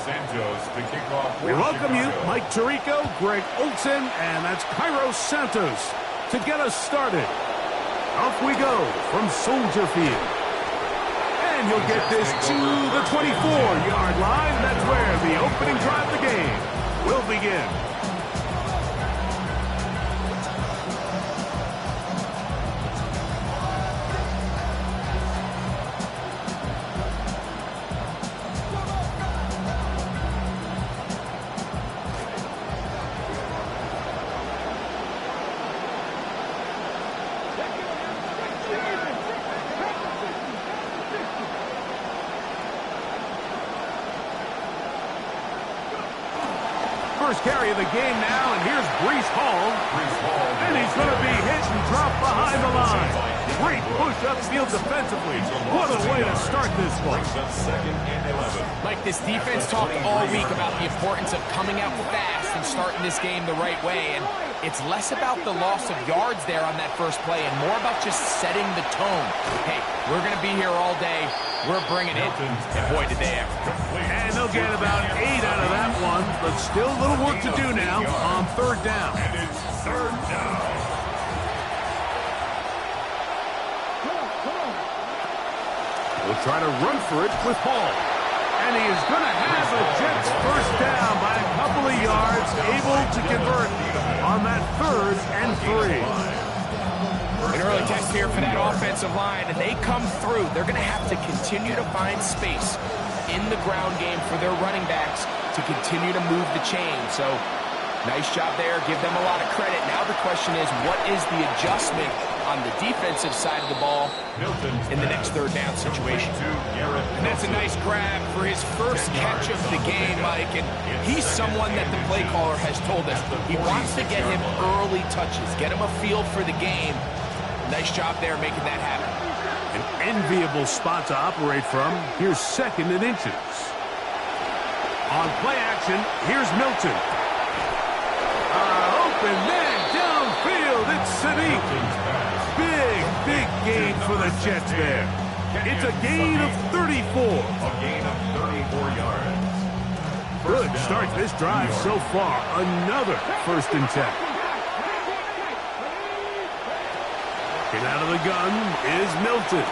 Santos to kick off. We welcome you, Mike Tirico, Greg Olson, and that's Cairo Santos to get us started. Off we go from Soldier Field. And you'll get this to the 24-yard line. That's where the opening drive of the game will begin. First carry of the game now, and here's Breece Hall. And he's going to be hit and dropped behind the line. Great push upfield defensively. What a way to start this one. Mike, this defense talked all week about the importance of coming out fast and starting this game the right way. And it's less about the loss of yards there on that first play and more about just setting the tone. Hey, we're going to be here all day. We're bringing it, and boy, did they ever. And they'll get about 8 out of that one, but still a little work to do now on third down. And it's third down. We'll try to run for it with Hall. And he is going to have the Jets first down by a couple of yards, able to convert on that 3rd and 3. An early test here for that offensive line, and they come through. They're going to have to continue to find space in the ground game for their running backs to continue to move the chain. So, nice job there. Give them a lot of credit. Now the question is, what is the adjustment on the defensive side of the ball in the next third down situation? And that's a nice grab for his first catch of the game, Mike. And he's someone that the play caller has told us he wants to get him early touches, get him a feel for the game. Nice job there making that happen. An enviable spot to operate from. Here's 2nd and inches. On play action, here's Milton. Open man downfield. It's Sadiq. Big gain for the Jets there. It's a gain of 34. A gain of 34 yards. Good start this drive so far. Another 1st and 10. Get out of the gun is Milton.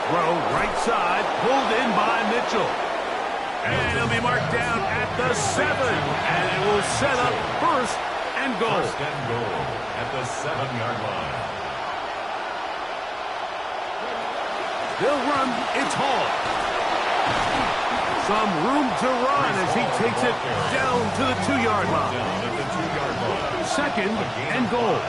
Throw right side, pulled in by Mitchell. And he'll be marked down at the 7. And it will set up 1st and goal. 1st and goal at the 7-yard line. They'll run. It's Hall. Some room to run as he takes it down to the 2-yard line. Down at the 2-yard line. 2nd and goal.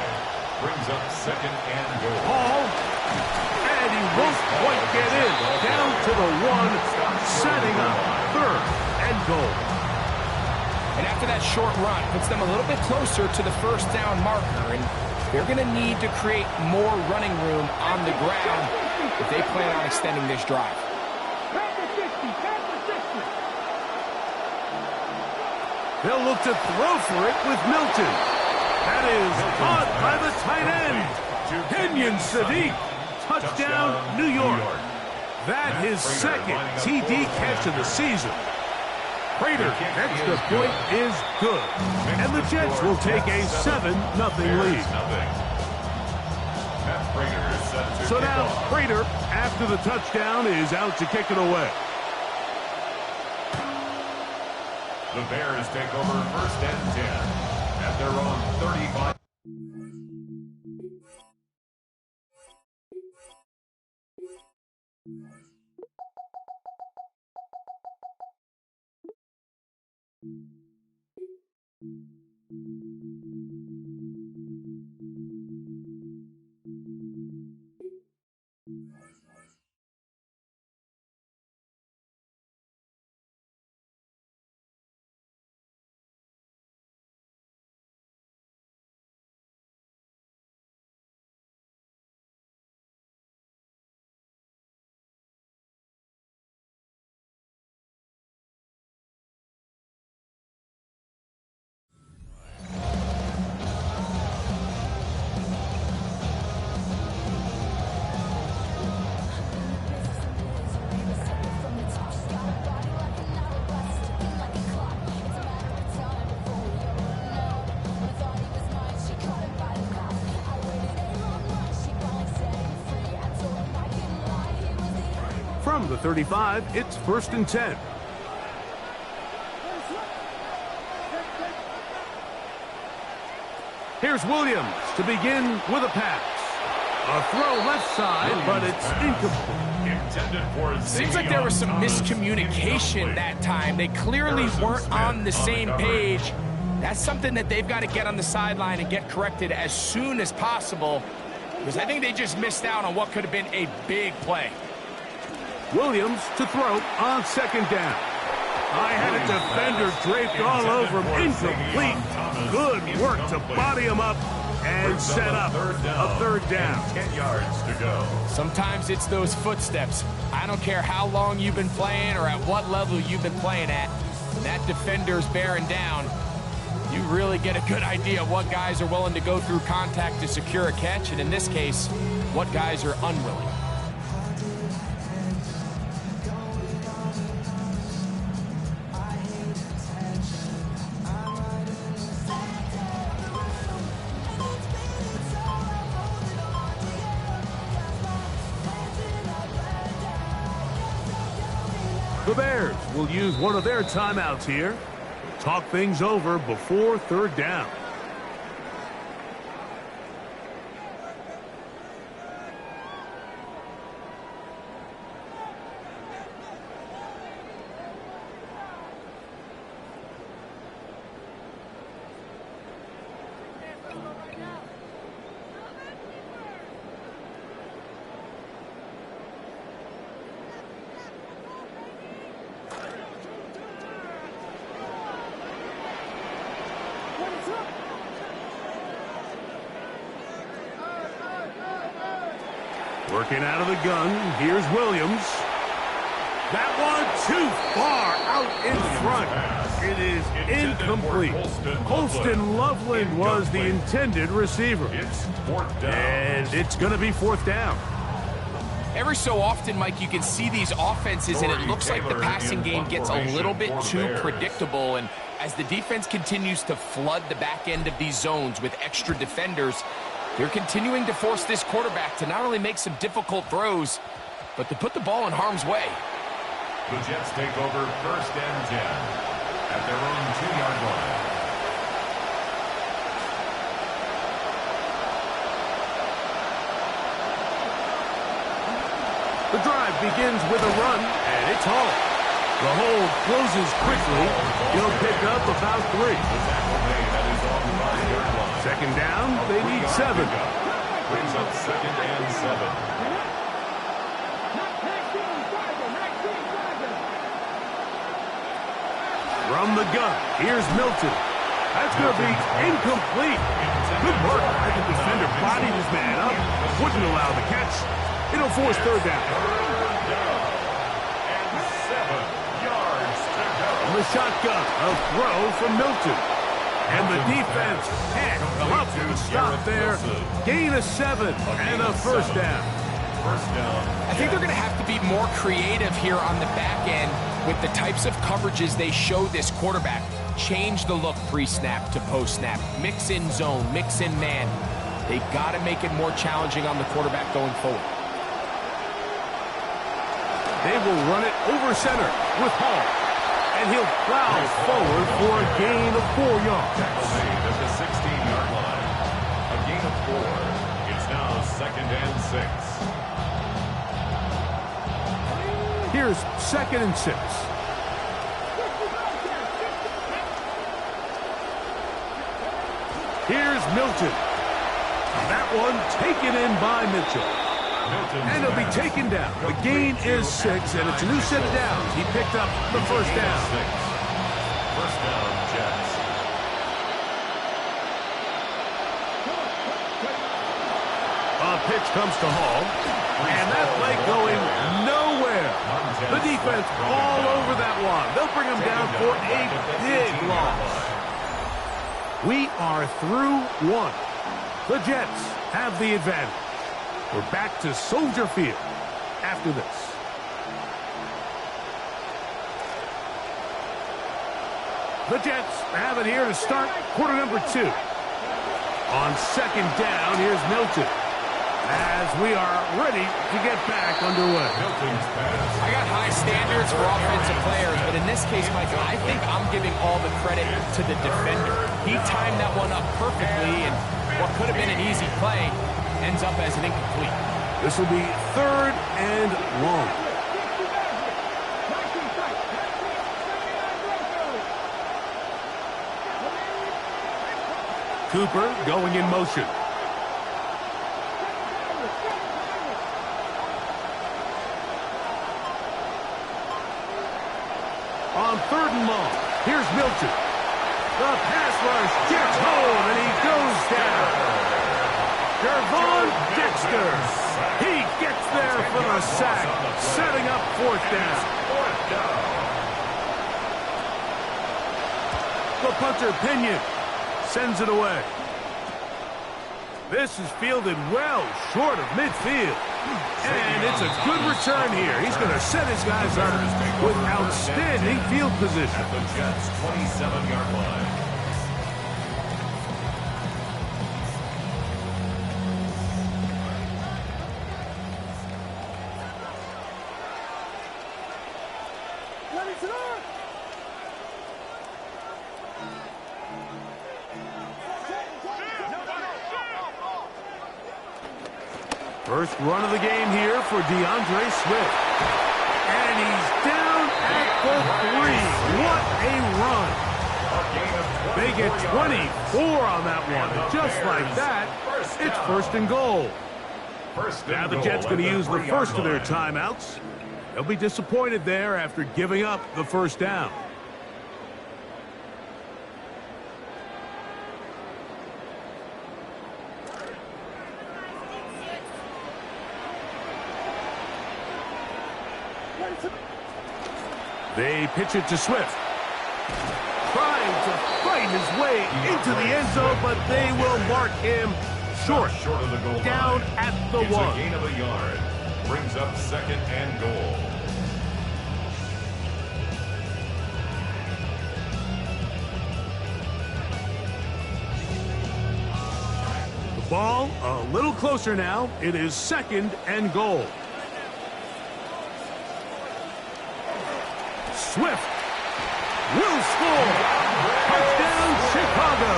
Brings up 2nd and goal. Hall, and he won't quite get in. Down to the 1, setting up 3rd and goal. And after that short run, puts them a little bit closer to the 1st down marker, and they're going to need to create more running room on the ground if they plan on extending this drive. They'll look to throw for it with Milton. That is caught by the tight end. Kenyon Sadiq. Touchdown, New York. That his 2nd TD catch of the season. Prater, extra point is good. And the Jets will take a 7-0 lead. So now Prater, after the touchdown, is out to kick it away. The Bears take over 1st and 10 at their own 35. the 35, it's 1st and 10. Here's Williams to begin with a pass. A throw left side, but it's incomplete. Seems like there was some miscommunication that time. They clearly weren't on the same page. That's something that they've got to get on the sideline and get corrected as soon as possible, because I think they just missed out on what could have been a big play. Williams to throw on 2nd down. I had a defender draped all over him. Incomplete. Good work to body him up and set up a 3rd down. 10 yards to go. Sometimes it's those footsteps. I don't care how long you've been playing or at what level you've been playing at. When that defender's bearing down, you really get a good idea of what guys are willing to go through contact to secure a catch, and in this case, what guys are unwilling. The Bears will use one of their timeouts here. Talk things over before 3rd down. Working out of the gun, here's Williams. That one too far out in front. It is incomplete. Holston Loveland was the intended receiver. It's 4th down. And it's going to be 4th down. Every so often, Mike, you can see these offenses, and it looks like the passing game gets a little bit too predictable. And as the defense continues to flood the back end of these zones with extra defenders, they're continuing to force this quarterback to not only make some difficult throws, but to put the ball in harm's way. The Jets take over 1st and 10 at their own 2-yard line. The drive begins with a run, and it's Hall. The hold closes quickly. He'll pick up about 3. The tackle made at his own 5-yard line. 2nd down, they need 7. Brings up 2nd and 7. From the gun, here's Milton. That's going to be incomplete. Good work. As the defender bodied his man up, wouldn't allow the catch. It'll force 3rd down. And 7 yards to go. On the shotgun, a throw from Milton. And the defense can't come up to stop there. Gain of 7 and a 1st down. 1st down. I think they're going to have to be more creative here on the back end with the types of coverages they show this quarterback. Change the look pre-snap to post-snap. Mix in zone, mix in man. They got to make it more challenging on the quarterback going forward. They will run it over center with Hall. And he'll plow forward for a gain of 4 yards. Tackle made at the 16-yard line. A gain of 4. It's now 2nd and 6. Here's 2nd and 6. Here's Milton. That one taken in by Mitchell. And he'll be taken down. The gain is 6, and it's a new set of downs. He picked up the 1st down. 1st down, Jets. A pitch comes to Hall. And that play going nowhere. The defense all over that one. They'll bring him down for a big loss. We are through 1. The Jets have the advantage. We're back to Soldier Field after this. The Jets have it here to start quarter number 2. On 2nd down, here's Milton. as we are ready to get back underway. I got high standards for offensive players, but in this case, Mike, I think I'm giving all the credit to the defender. He timed that one up perfectly, and what could have been an easy play ends up as an incomplete. This will be 3rd and long. Cooper going in motion. On 3rd and long, here's Milton. The pass rush gets home, and he goes down. Gervon Dexter. He gets there for the sack, setting up 4th down. The punter, Pinion, sends it away. This is fielded well short of midfield. And it's a good return here. He's going to set his guys up with outstanding field position. At the Jets' 27-yard line. First run of the game here for DeAndre Swift. And he's down at the 3. What a run. They get 24 on that one. And just like that, it's 1st and goal. Now the Jets going to use the first of their timeouts. They'll be disappointed there after giving up the 1st down. They pitch it to Swift. Trying to fight his way into the end zone, but they will mark him short of the goal down line. at the It's 1. a gain of a yard. Brings up 2nd and goal. The ball a little closer now. It is 2nd and goal. Swift will score. Touchdown, Chicago.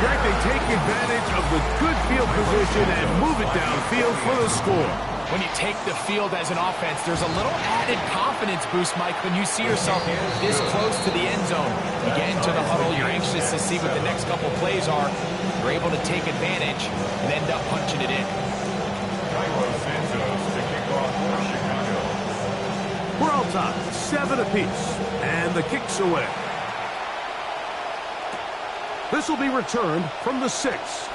Greg, they take advantage of the good field position and move it downfield for the score. When you take the field as an offense, there's a little added confidence boost, Mike, when you see yourself this close to the end zone. You get into the huddle, you're anxious to see what the next couple plays are. You're able to take advantage and end up punching it in. We're all tied, 7 apiece, and the kick's away. This will be returned from the 6.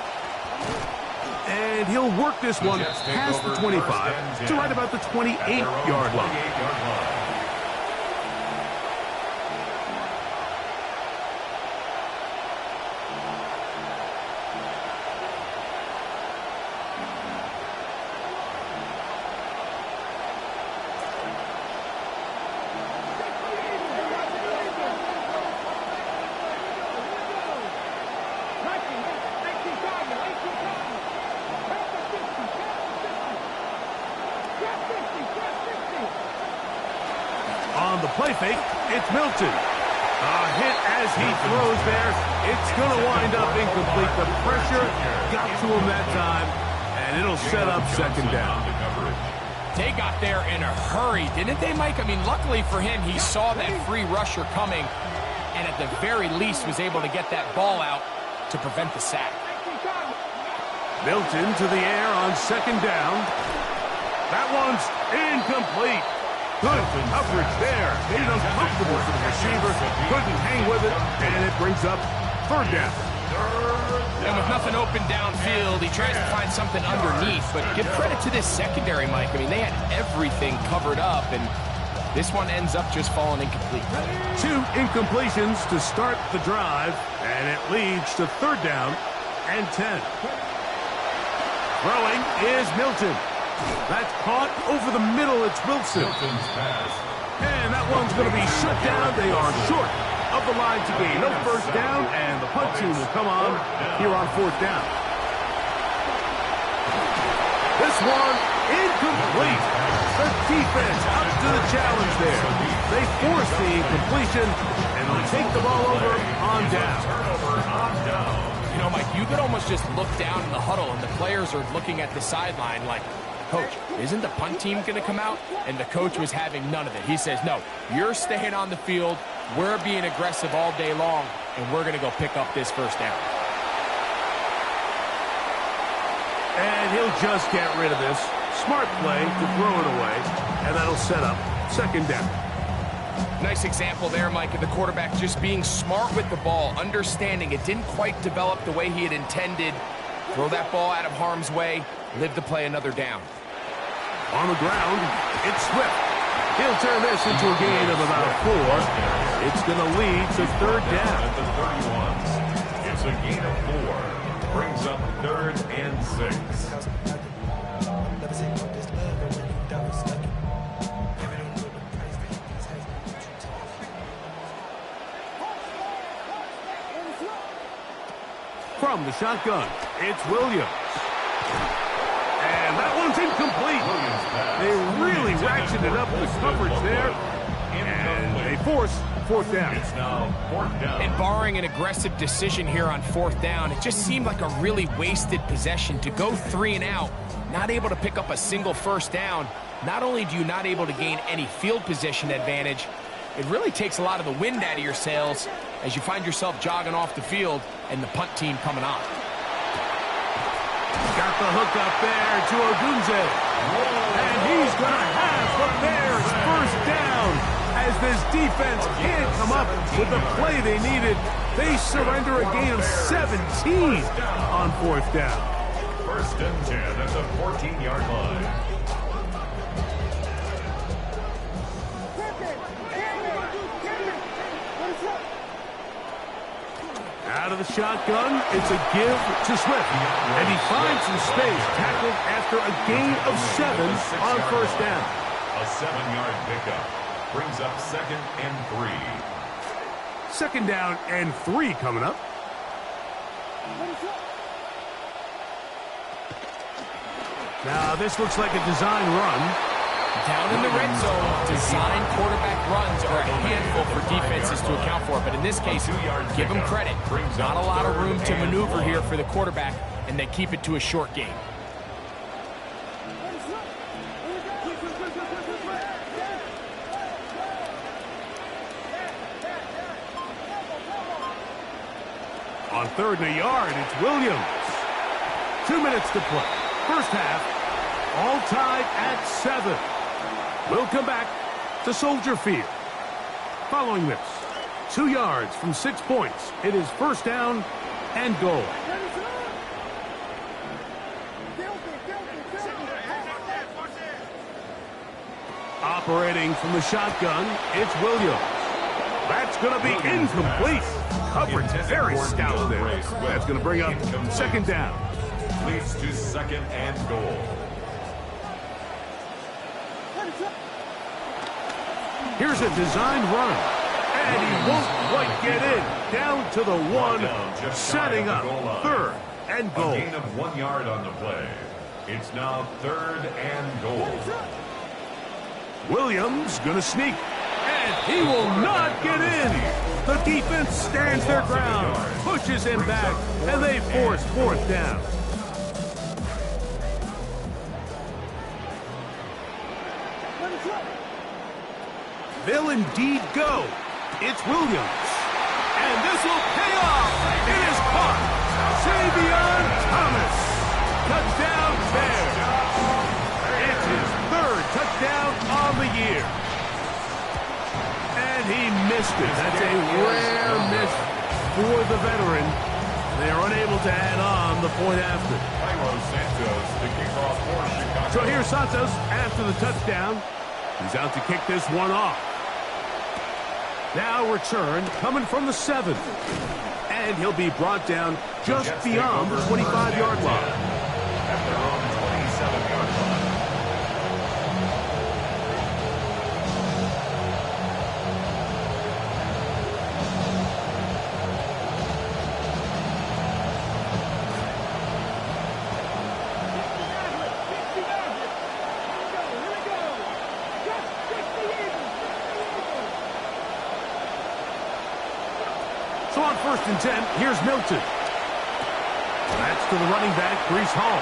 And he'll work this one past the 25 to right about the 28-yard line. On the play fake, it's Milton. A hit as he throws there. It's going to wind up incomplete. The pressure got to him that time, and it'll set up 2nd down. They got there in a hurry, didn't they, Mike? I mean, luckily for him, he saw that free rusher coming, and at the very least was able to get that ball out to prevent the sack. Milton to the air on 2nd down. That one's incomplete. Good coverage there. Made it uncomfortable for the receiver. Couldn't hang with it, and it brings up 3rd down. And with nothing open downfield, he tries to find something underneath. But give credit to this secondary, Mike. I mean, they had everything covered up, and this one ends up just falling incomplete. 2 incompletions to start the drive, and it leads to 3rd down and 10. Throwing is Milton. That's caught over the middle. It's Wilson. And that one's going to be shut down. They are short of the line to gain. No 1st down, and the punt team will come on here on 4th down. one incomplete. The defense up to the challenge there. They force the incompletion, and they'll take the ball over on down. You know, Mike, you could almost just look down in the huddle, and the players are looking at the sideline like, Coach, isn't the punt team going to come out? And the coach was having none of it. He says, no, you're staying on the field. We're being aggressive all day long, and we're going to go pick up this first down. And he'll just get rid of this. Smart play to throw it away, and that'll set up second down. Nice example there, Mike, of the quarterback just being smart with the ball, understanding it didn't quite develop the way he had intended. Throw that ball out of harm's way, live to play another down. On the ground, it's Swift. He'll turn this into a gain of about 4. It's going to lead to third down. At the 31. It's a gain of 4. Brings up 3rd and 6. From the shotgun, it's Williams. And that one's incomplete. They really ratcheted up the coverage there. And they force fourth down. It's now 4th down. And barring an aggressive decision here on 4th down, it just seemed like a really wasted possession to go 3 and out, not able to pick up a single first down. Not only do you not able to gain any field position advantage, it really takes a lot of the wind out of your sails as you find yourself jogging off the field and the punt team coming on. Got the hook up there to Ogunze. And he's going to have the Bears first down. As this defense can't come up with the play they needed, they surrender a gain of 17 on 4th down. 1st and 10 at the 14-yard line. Out of the shotgun, it's a give to Swift. And he finds some space, tackled after a gain of 7 on 1st down. A 7-yard pickup brings up 2nd and 3. 2nd down and 3 coming up. Now this looks like a design run. Down in the red zone, design quarterback runs are a handful for defenses to account for. But in this case, give them credit. Not a lot of room to maneuver here for the quarterback, and they keep it to a short game. On 3rd and a yard, it's Williams. 2 minutes to play. First half, all tied at 7. We'll come back to Soldier Field. Following this, 2 yards from 6 points. It is first down and goal. Operating from the shotgun, it's Williams. That's going to be incomplete. Coverage very stout there. That's going to bring up 2nd down. Leads to 2nd and goal. Here's a design run. And he won't quite get in. Down to the 1, setting up 3rd and goal. A gain of 1 yard on the play. It's now 3rd and goal. Williams going to sneak. And he will not get in. The defense stands their ground, pushes him back, and they force 4th down. They'll indeed go. It's Williams. And this will pay off. It is caught. Savion Thomas. Touchdown Bears. It's his 3rd touchdown on the year. And he missed it. That's a rare miss for the veteran. They are unable to add on the point after. Santos, the kickoff for Chicago. So here's Santos after the touchdown. He's out to kick this one off. Now return coming from the 7. And he'll be brought down just beyond the 25-yard line. At their own 27-yard line. So on 1st and 10, here's Milton. That's to the running back, Breece Hall.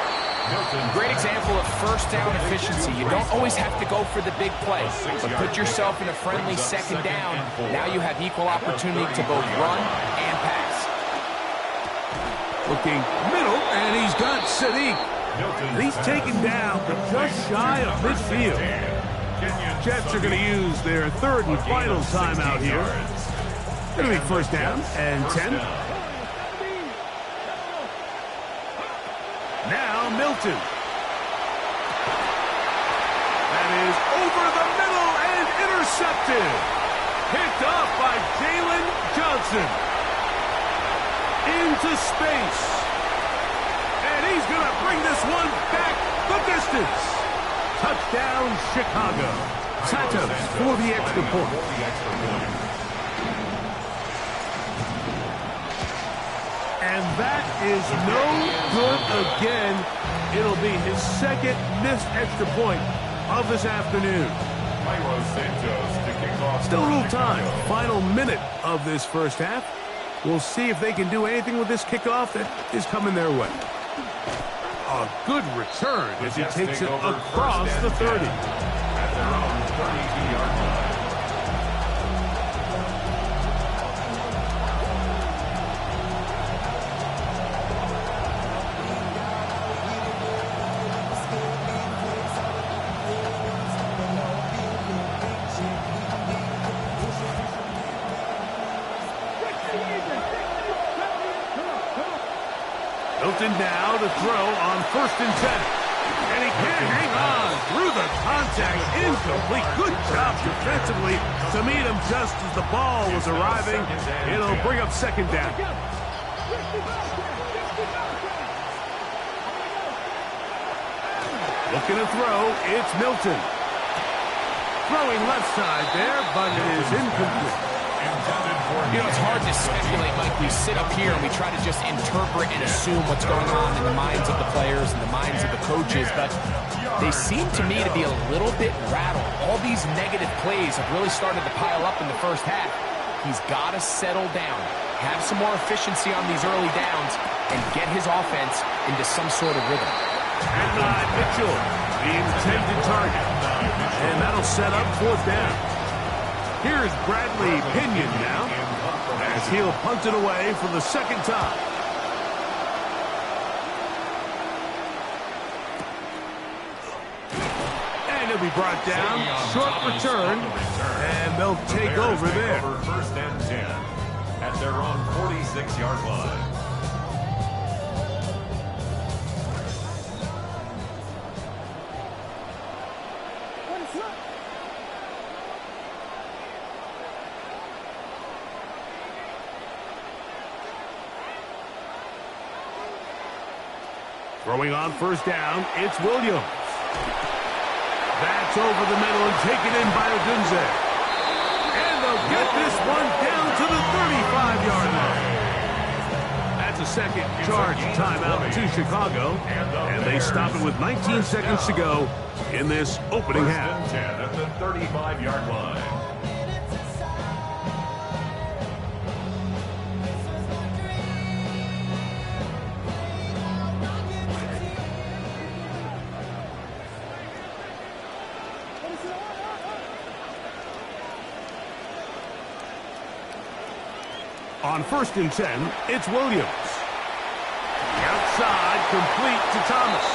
Great example of first down efficiency. You don't always have to go for the big play, but put yourself in a friendly second down. Now you have equal opportunity to both run and pass. Looking middle, and he's got Sadiq. And he's taken down to just shy of midfield. Jets are going to use their 3rd and final timeout here. Going to be 1st down and 10. Now Milton. That is over the middle and intercepted. Picked up by Jalen Johnson. Into space. And he's going to bring this one back the distance. Touchdown, Chicago. Santos for the extra point. And that is no good again. It'll be his 2nd missed extra point of this afternoon. Still a little time. Final minute of this 1st half. We'll see if they can do anything with this kickoff that is coming their way. A good return as he takes it across the 30. At their own 32-yard line. Milton now to throw on 1st and 10. And he can't hang on through the contact. Incomplete. Good job defensively to meet him just as the ball was arriving. It'll bring up 2nd down. Looking to throw, it's Milton. Throwing left side there, but it is incomplete. You know, it's hard to speculate, Mike. We sit up here and we try to just interpret and assume what's going on in the minds of the players and the minds of the coaches, but they seem to me to be a little bit rattled. All these negative plays have really started to pile up in the 1st half. He's got to settle down, have some more efficiency on these early downs, and get his offense into some sort of rhythm. And Mitchell, the intended target. And that'll set up 4th down. Here's Bradley Pinion now, as he'll punt it away for the 2nd time. And he'll be brought down, short return, and they'll take over there. 1st and 10 at their own 46-yard line. Throwing on 1st down, it's Williams. That's over the middle and taken in by Odunze. And they'll get this one down to the 35-yard line. That's a 2nd charge timeout to Chicago. And they stop it with 19 seconds to go in this opening half. 1st and 10 at the 35-yard line. On 1st and 10, it's Williams. The outside, complete to Thomas.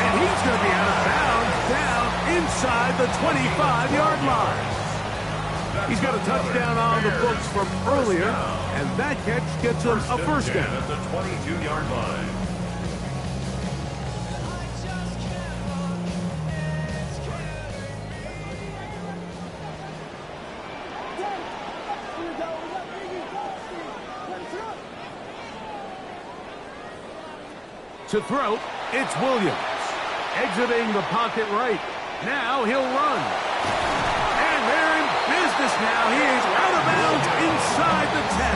And he's going to be out of bounds, down inside the 25-yard line. He's got a touchdown on the books from earlier, and that catch gets him a 1st down. At the 22-yard line. To throw, it's Williams. Exiting the pocket right. Now he'll run. And they're in business now. He is out of bounds inside the 10.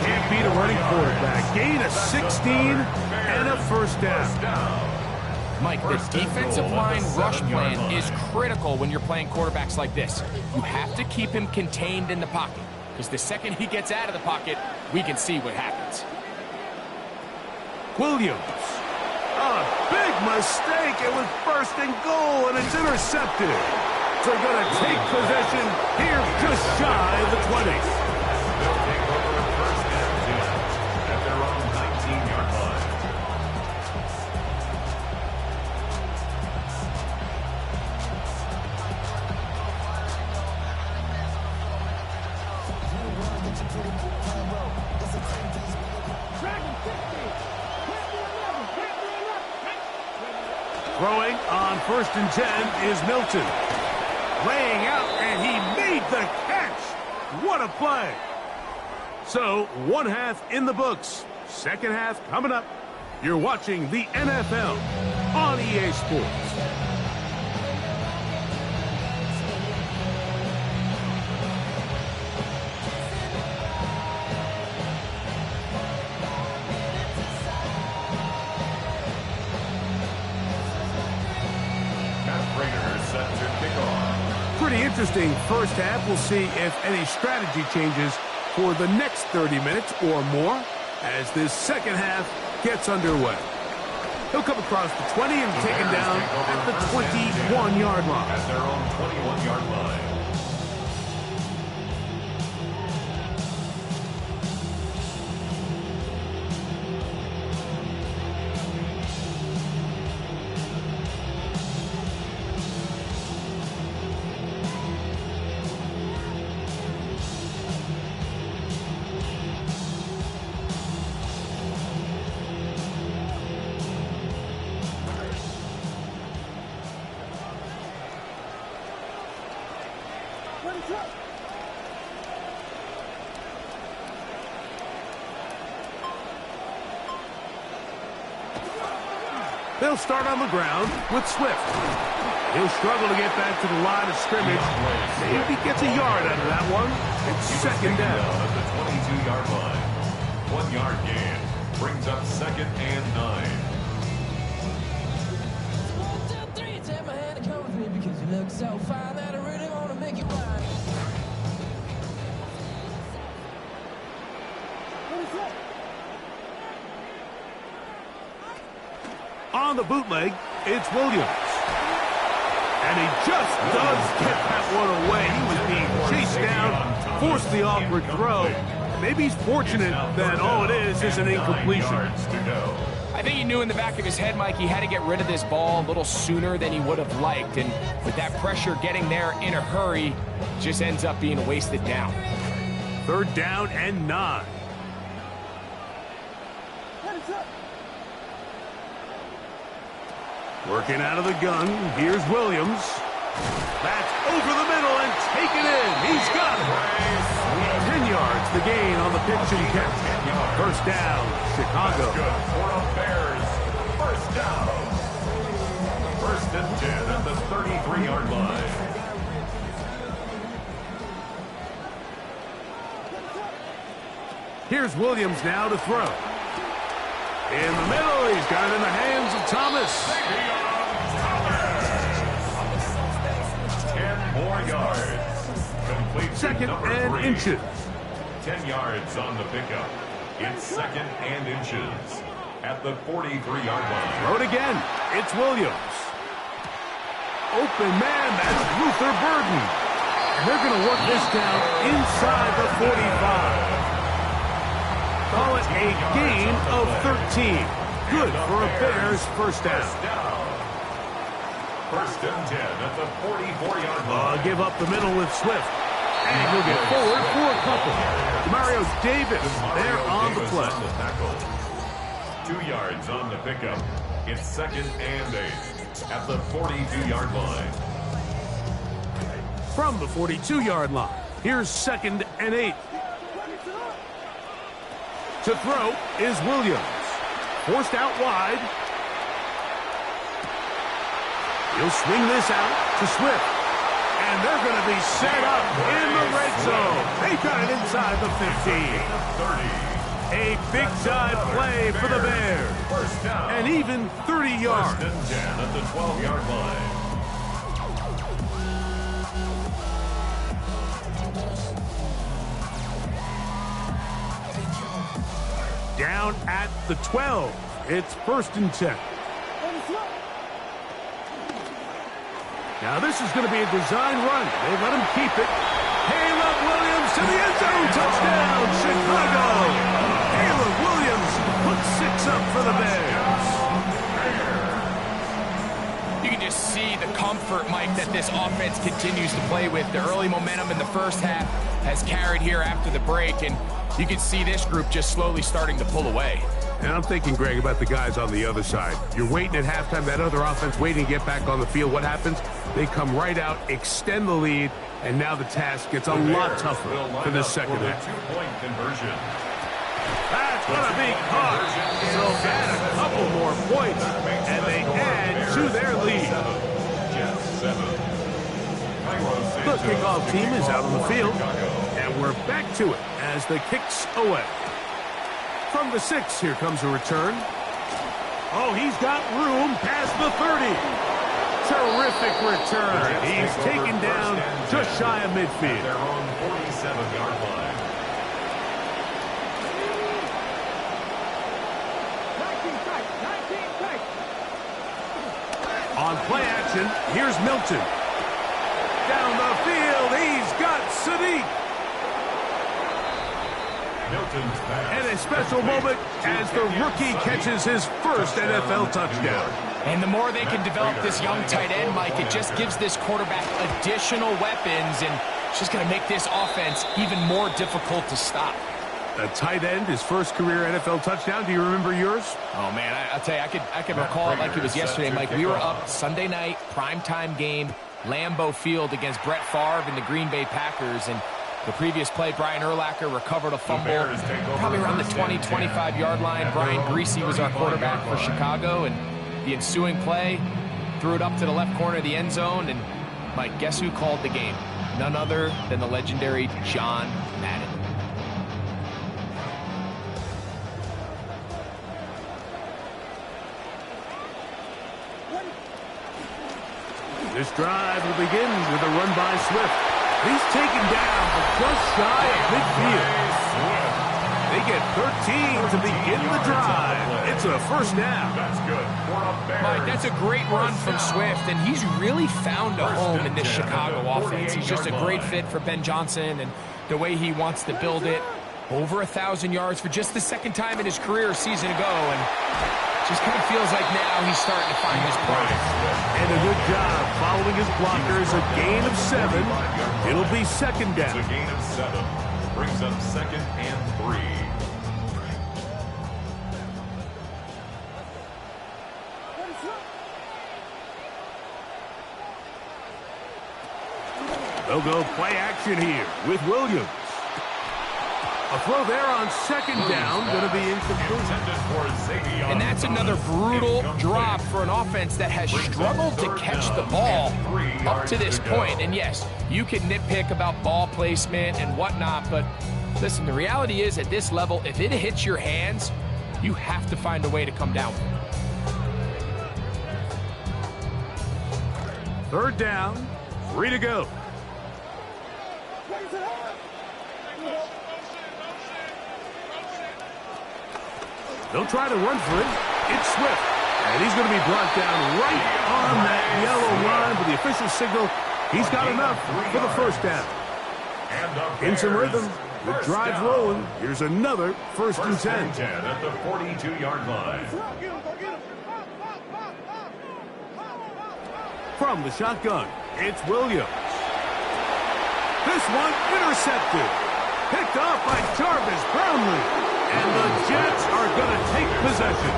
Can't beat a running quarterback. Gain of 16 and a 1st down. Mike, the defensive line rush plan is critical when you're playing quarterbacks like this. You have to keep him contained in the pocket. because the second he gets out of the pocket, we can see what happens. Williams. A big mistake. It was first and goal, and it's intercepted. They're going to take possession here just shy of the 20. They'll take over at first and 10 at their own 19-yard line. Throwing on first and 10 is Milton. Laying out, and he made the catch. What a play. So, one half in the books. Second half coming up. You're watching the NFL on EA Sports. Pretty interesting first half. We'll see if any strategy changes for the next 30 minutes or more as this second half gets underway. He'll come across the 20 and taken down at the 21-yard line. At their own 21-yard line. They'll start on the ground with Swift. He'll struggle to get back to the line of scrimmage. Maybe gets a yard out of that one. It's second down. At the 22-yard line. 1 yard gain. Brings up second and 9. Take my hand and come with me because you look so fine that I really want to make you mine. On the bootleg, it's Williams. And he just does get that one away. He was being chased down, forced the awkward throw. Maybe he's fortunate that all it is an incompletion. I think he knew in the back of his head, Mike, he had to get rid of this ball a little sooner than he would have liked. And with that pressure getting there in a hurry, just ends up being a wasted down. Third down and 9. Working out of the gun, here's Williams. That's over the middle and taken in. He's got it. 10 yards, the gain on the pitch and catch. First down, Chicago. That's good for the Bears. First down. First and 10 at the 33-yard line. Here's Williams now to throw. In the middle, he's got it in the hands of Thomas. 10 more yards. Complete Second number and 3. inches. 10 yards on the pickup. It's second and inches at the 43-yard line. Throw it again. It's Williams. Open man, that's Luther Burden. And they're going to work this down inside the 45. Call it a gain of 13. Good for a Bears first down. First and 10 at the 44-yard line. Give up the middle with Swift. And he'll get forward for a couple. Mario Davis there on the play. 2 yards on the pickup. It's second and 8 at the 42-yard line. From the 42-yard line, here's second and 8. To throw is Williams. Forced out wide. He'll swing this out to Swift. And they're going to be set up in the red zone. They got it inside the 15. A big-time play for the Bears. First down. And even 30 yards. First and 10 at the 12-yard line. Down at the 12. It's 1st and 10. Now this is going to be a design run. They let him keep it. Caleb Williams to the end zone. Touchdown, Chicago. Caleb Williams puts 6 up for the Bears. You can just see the comfort, Mike, that this offense continues to play with. The early momentum in the first half has carried here after the break, and you can see this group just slowly starting to pull away. And I'm thinking, Greg, about the guys on the other side. You're waiting at halftime, that other offense waiting to get back on the field. What happens? They come right out, extend the lead, and now the task gets a lot tougher for this second half. Two-point conversion. That's going to be caught. So add a couple more points, and they add to their lead. The kickoff team is out on the field, and we're back to it as the kick's away. From the 6, here comes a return. Oh, he's got room past the 30. Terrific return. He's taken down just shy of midfield. Their own 47-yard line. On play action, here's Milton. Down the field, he's got Sadiq. And a special moment as the rookie catches his first NFL touchdown. And the more they can develop this young tight end, Mike, it just gives this quarterback additional weapons, and it's just going to make this offense even more difficult to stop. A tight end, his first career NFL touchdown. Do you remember yours? Oh, man, I'll tell you, I can recall it like it was yesterday, Mike. We were up Sunday night, primetime game, Lambeau Field against Brett Favre and the Green Bay Packers, and the previous play, Brian Urlacher recovered a fumble, probably around the 20, 25-yard line. Brian Greasy was our quarterback for Chicago, and the ensuing play, threw it up to the left corner of the end zone, and Mike, guess who called the game? None other than the legendary John Madden. This drive will begin with a run by Swift. He's taken down but just shy of midfield. They get 13 to begin the drive. It's a first down. That's good. Mike, that's a great run from Swift, and he's really found a home in this Chicago offense. He's just a great fit for Ben Johnson and the way he wants to build it. Over 1,000 yards for just the second time in his career a season ago, and just kind of feels like now he's starting to find his prime. And a good job following his blockers. A gain of 7. It'll be second down. It's a gain of 7. Brings up 2nd and 3. They'll go play action here with Williams. A throw there on second down, going to be incomplete. And that's another brutal drop for an offense that has struggled to catch the ball up to this point. And yes, you can nitpick about ball placement and whatnot, but listen, the reality is at this level, if it hits your hands, you have to find a way to come down with it. Third down, 3 to go. They'll try to run for it. It's Swift. And he's going to be brought down right on that yellow line with the official signal. He's got enough for the first down. In some rhythm, the drive rolling. Here's another first and 10. At the 42-yard line. From the shotgun, it's Williams. This one intercepted. Picked off by Jarvis Brownlee. And the Jets are going to take possession.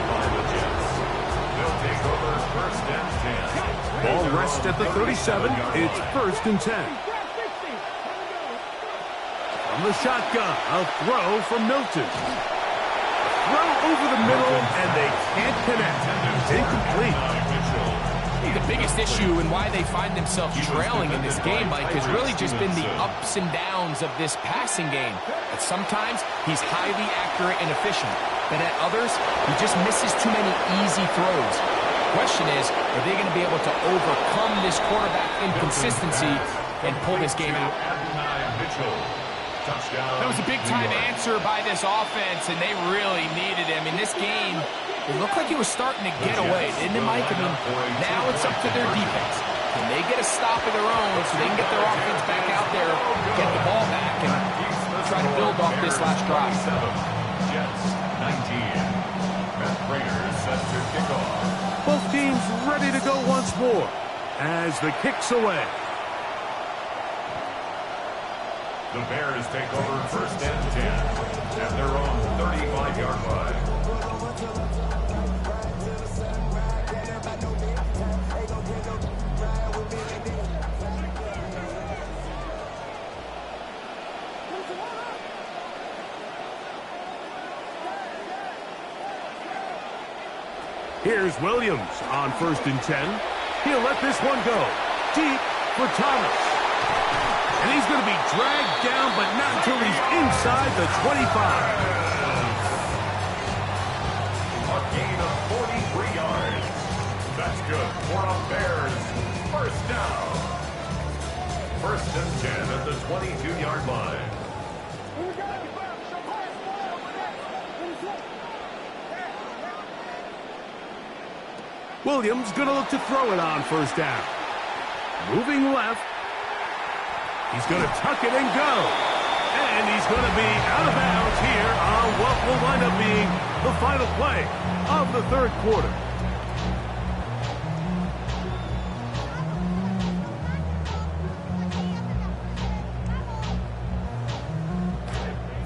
They'll take over 1st and 10. Ball rests at the 37. It's 1st and 10. From the shotgun, a throw from Milton. A throw over the middle, and they can't connect. It's incomplete. The biggest issue and why they find themselves trailing in this game, Mike, has really just been the ups and downs of this passing game. At sometimes, he's highly accurate and efficient, but at others, he just misses too many easy throws. The question is, are they going to be able to overcome this quarterback inconsistency and pull this game out? Touchdown. That was a big-time answer by this offense, and they really needed him. In this game, it looked like he was starting to get away, didn't it, Mike? I mean, now it's up to their defense. Can they get a stop of their own so they can get their offense back out there, get the ball back, and try to build off this last drive? Jets 19. Matt Prater set to kick off. Both teams ready to go once more as the kick's away. The Bears take over first and 10 at their own 35-yard line. Here's Williams on first and 10. He'll let this one go. Deep for Thomas. And he's going to be dragged down, but not until he's inside the 25. A gain of 43 yards. That's good for a Bears first down. First and 10 at the 22-yard line. Williams going to look to throw it on first down. Moving left. He's going to tuck it and go. And he's going to be out of bounds here on what will wind up being the final play of the third quarter.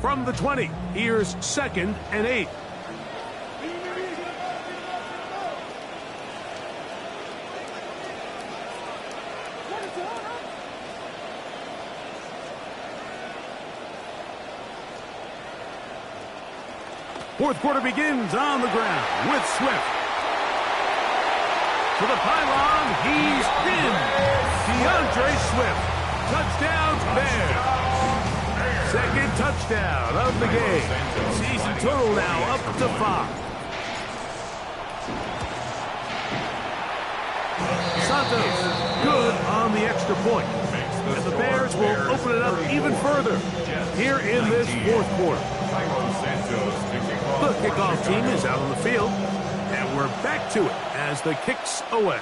From the 20, here's second and 8. Fourth quarter begins on the ground with Swift. To the pylon, he's in. DeAndre Swift. Touchdown, Bears. Second touchdown of the game. Season total now up to 5. Santos, good on the extra point. And the Bears will open it up even further here in this fourth quarter. The kickoff team is out on the field, and we're back to it as the kick's away.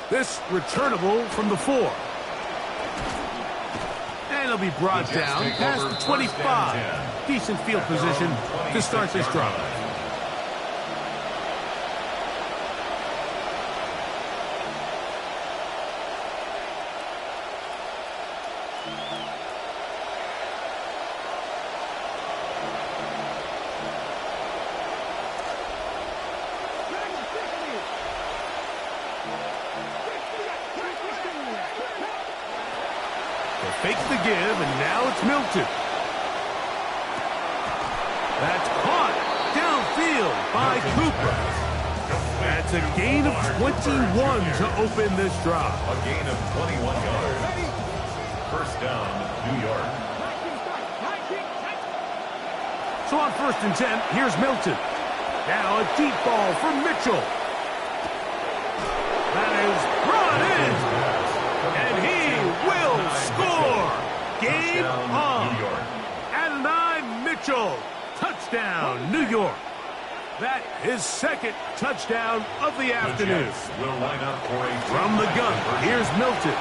This returnable from the 4. And it'll be brought down past the 25. Decent field position to start this drive. Fake the give, and now it's Milton. That's caught downfield by Cooper. That's a gain of 21 to open this drive. A gain of 21 yards. First down, New York. So on first and 10, here's Milton. Now a deep ball for Mitchell. That is brought in. And he will score. Game on. Adonai Mitchell. Touchdown, New York. That is second touchdown of the afternoon. From the gun, here's Milton.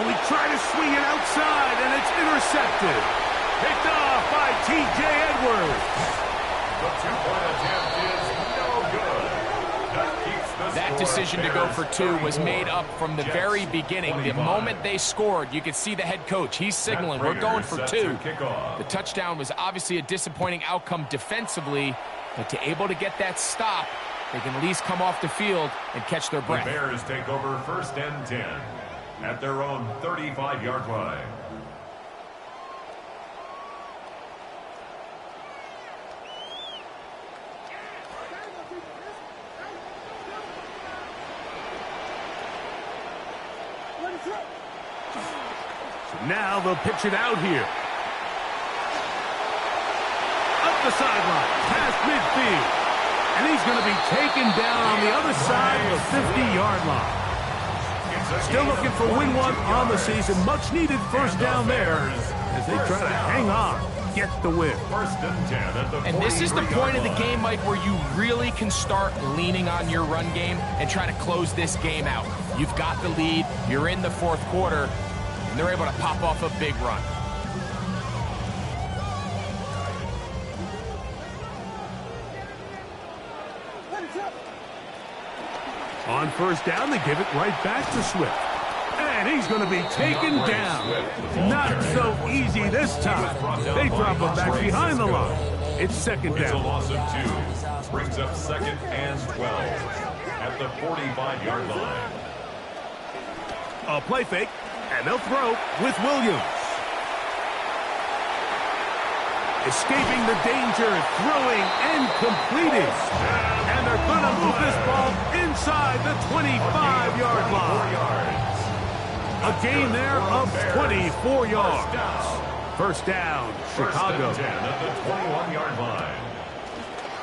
Oh, he tried to swing it outside, and it's intercepted. Picked off by T.J. Edwards. The two-point attempt is no good. That decision to go for 2 was made up from the very beginning. The moment they scored, you could see the head coach. He's signaling, we're going for 2. The touchdown was obviously a disappointing outcome defensively, but to able to get that stop, they can at least come off the field and catch their breath. The Bears take over first and 10 at their own 35-yard line. Now they'll pitch it out here. Up the sideline, past midfield. And he's going to be taken down on the other side of the 50-yard line. Still looking for win 1 on the season. Much needed first down there as they try to hang on, get the win. First and 10 at the And this is the 43-yard point of the line. game, Mike, where you really can start leaning on your run game and try to close this game out. You've got the lead, you're in the fourth quarter, and they're able to pop off a big run. On first down, they give it right back to Swift. And he's going to be taken down. Not so easy this time. They drop him back behind the line. It's second It's a down. loss of 2. Brings up second and 12 at the 45-yard line. A play fake, and they'll throw with Williams. Escaping the danger, throwing and completing. And they're going to move this ball inside the 25-yard line. A gain there of 24 yards. First down, Chicago. First and 10 at the 21-yard line.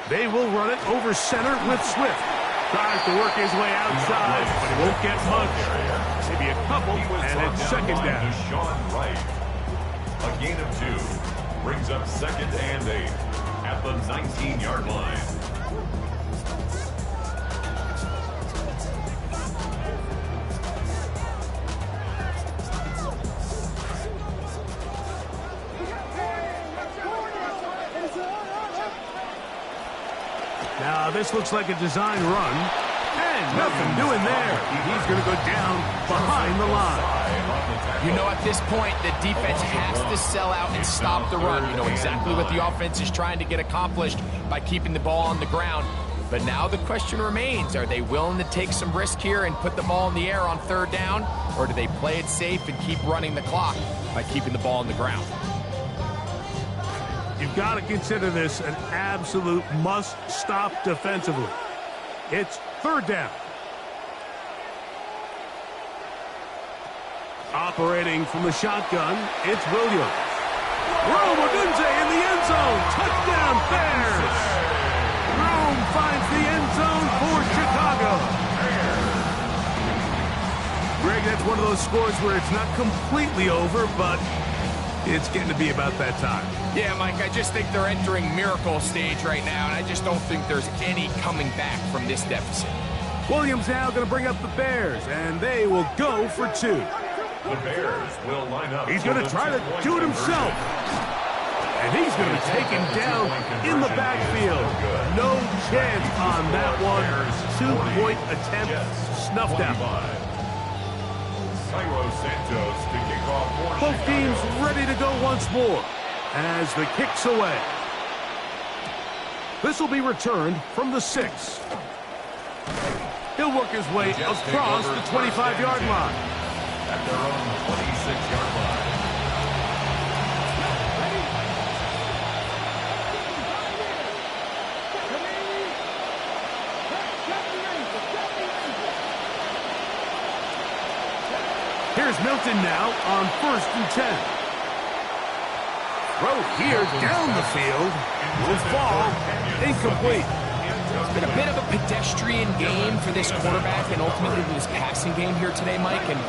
They will run it over center with Swift. Tries to work his way outside, but he won't get much. Maybe a couple, and it's second down. Sean Wright. A gain of 2. Brings up second and 8 at the 19-yard line. Now, this looks like a design run, and nothing doing there. He's going to go down behind the line. You know, at this point, the defense has to sell out and stop the run. You know exactly what the offense is trying to get accomplished by keeping the ball on the ground. But now the question remains, are they willing to take some risk here and put the ball in the air on third down? Or do they play it safe and keep running the clock by keeping the ball on the ground? You've got to consider this an absolute must-stop defensively. It's third down. Operating from the shotgun, it's Williams. Rome Odunze in the end zone. Touchdown Bears. Rome finds the end zone for Chicago. Greg, that's one of those scores where it's not completely over, but it's getting to be about that time. Yeah, Mike, I just think they're entering miracle stage right now, and I just don't think there's any coming back from this deficit. Williams now going to bring up the Bears, and they will go for 2. The Bears will line up. He's going to try to do it himself. And he's going to be taken down in the backfield. No chance on that one. 2-point attempt snuffed out. Cairo Santos to kick off for Both teams ready to go once more as the kick's away. This will be returned from the 6. He'll work his way across the 25-yard line. At their own 26-yard line. Here's Milton now on first and 10. Throw here down the field. Will fall. Incomplete. It's been a bit of a pedestrian game for this quarterback and ultimately this passing game here today, Mike. And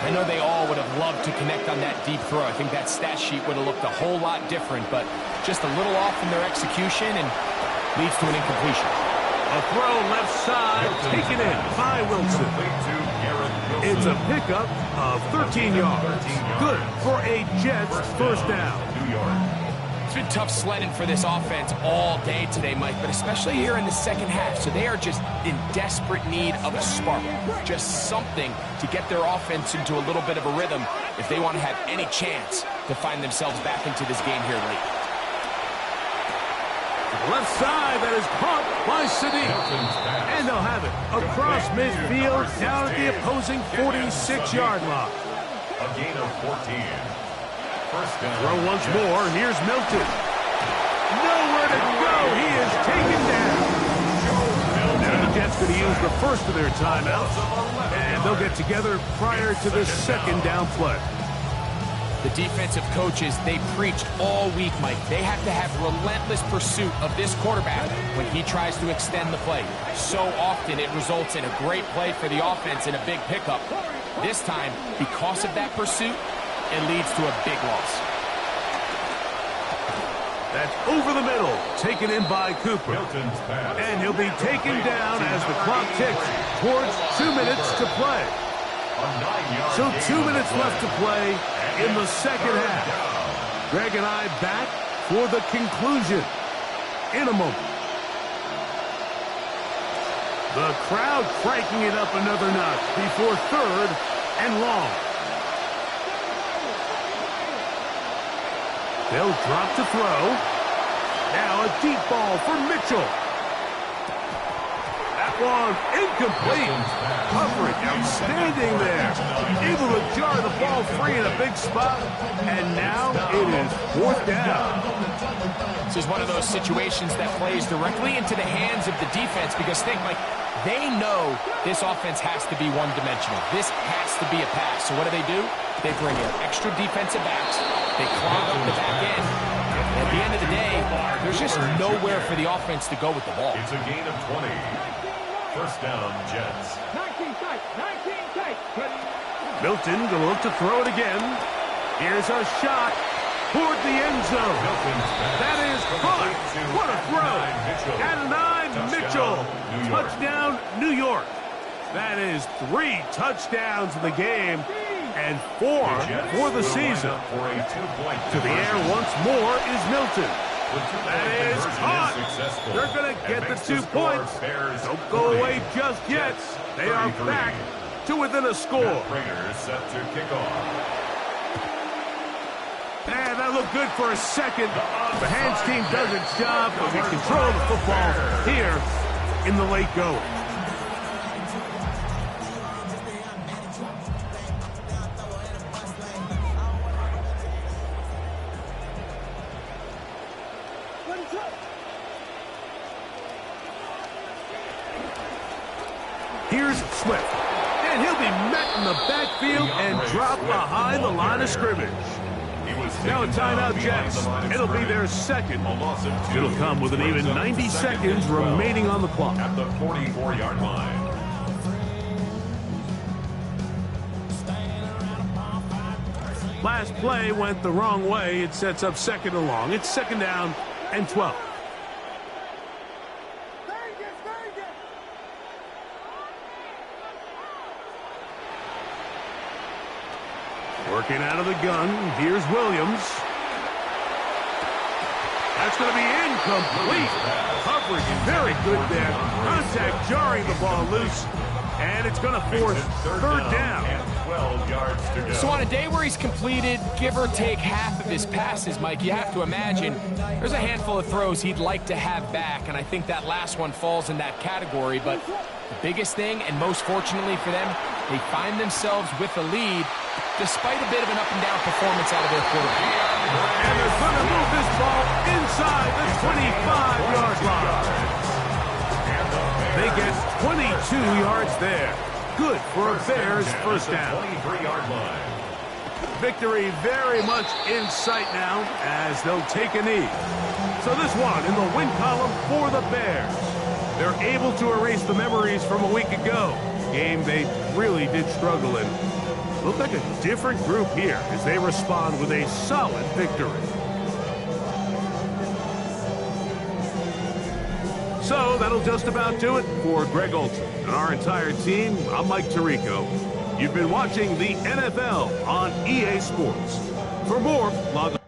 I know they all would have loved to connect on that deep throw. I think that stat sheet would have looked a whole lot different, but just a little off in their execution and leads to an incompletion. A throw left side, taken in by Wilson. It's a pickup of 13 yards. Good for a Jets first down. It's been tough sledding for this offense all day today, Mike, but especially here in the second half. So they are just in desperate need of a spark, just something to get their offense into a little bit of a rhythm if they want to have any chance to find themselves back into this game here late. Left side, that is caught by Sadiq. And they'll have it across midfield down at the opposing 46-yard line. A gain of 14. First down. Throw once more. Here's Milton. Nowhere to go. He is taken down. Now the Jets going to use the first of their timeouts, and they'll get together prior to the second down play. The defensive coaches, they preached all week, Mike. They have to have relentless pursuit of this quarterback when he tries to extend the play. So often it results in a great play for the offense and a big pickup. This time, because of that pursuit, it leads to a big loss. That's over the middle, taken in by Cooper. Milton's pass. And he'll be taken down as the clock ticks towards 2 minutes to play. So 2 minutes left to play in the second half. Greg and I back for the conclusion in a moment. The crowd cranking it up another notch before 3rd and long. They'll drop to throw. Now a deep ball for Mitchell. That one incomplete. Coverage outstanding there. Able to jar the ball free in a big spot. And now it is 4th down. This is one of those situations that plays directly into the hands of the defense because they know this offense has to be one-dimensional. This has to be a pass. So what do? They bring in extra defensive backs. They clog up the back end. And at the end of the day, there's just nowhere for the offense to go with the ball. It's a gain of 20. First down, Jets. 19 tight. Milton going to look to throw it again. Here's a shot toward the end zone. That is caught. What a throw. Adonai Mitchell. Touchdown, New York. That is 3 touchdowns in the game and 4 for the season. To the air once more is Milton. That is caught. They're going to get the 2 points. Don't go away just yet. They are back to within a score. Set to kick off. And that looked good for a second. The hands team does its job, but we control the football here in the late going. Here's Swift. And he'll be met in the backfield and dropped behind the line of scrimmage. Now a timeout, Jets. It'll be their second. It'll come with an even 90 seconds remaining on the clock. At the 44-yard line. Last play went the wrong way. It sets up 2nd and long. It's 2nd down and 12. Working out of the gun. Here's Williams. That's going to be incomplete. Coverage very good there. Contact jarring the ball loose. And it's going to force 3rd down. And 12 yards to go. So on a day where he's completed, give or take half of his passes, Mike, you have to imagine there's a handful of throws he'd like to have back, and I think that last one falls in that category. But the biggest thing, and most fortunately for them, they find themselves with a lead despite a bit of an up-and-down performance out of their quarterback. And they're going to move this ball inside the 25-yard line. They get 22 yards there. Good for a Bears first down. 23-yard line. Victory very much in sight now as they'll take a knee. So this one in the win column for the Bears. They're able to erase the memories from a week ago. Game they really did struggle in. Look like a different group here as they respond with a solid victory. So that'll just about do it for Greg Olson and our entire team. I'm Mike Tirico. You've been watching the NFL on EA Sports. For more, log on.